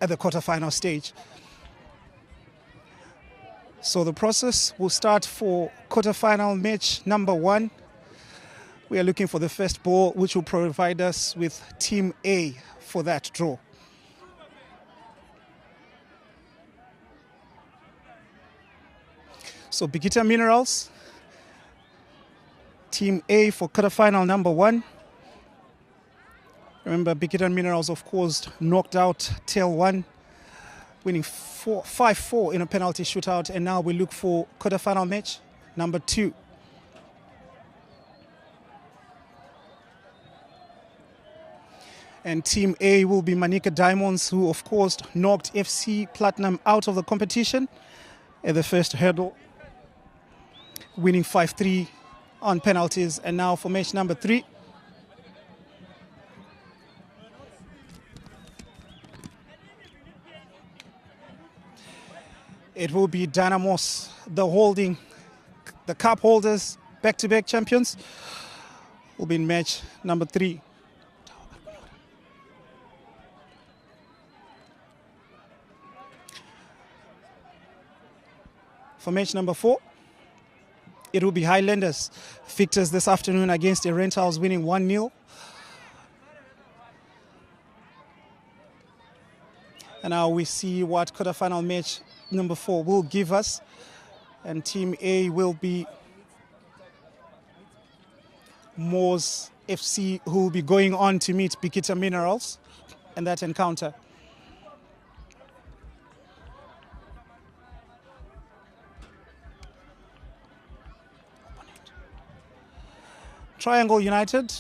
at the quarterfinal stage. So the process will start for quarterfinal match number 1. We are looking for the first ball, which will provide us with Team A for that draw. So Bikita Minerals, Team A for quarterfinal number 1. Remember, Bikita Minerals, of course, knocked out Tail 1, winning 5-4 in a penalty shootout. And now we look for quarterfinal match number 2. And Team A will be Manica Diamonds, who, of course, knocked FC Platinum out of the competition at the first hurdle, winning 5-3 on penalties. And now for match number 3. It will be Dynamos, the cup holders, back-to-back champions, will be in match number 3. For match number 4, it will be Highlanders, victors this afternoon against the Rentals, winning 1-0. And now we see what quarterfinal match number 4 will give us. And Team A will be Moors FC, who will be going on to meet Bikita Minerals in that encounter. Triangle United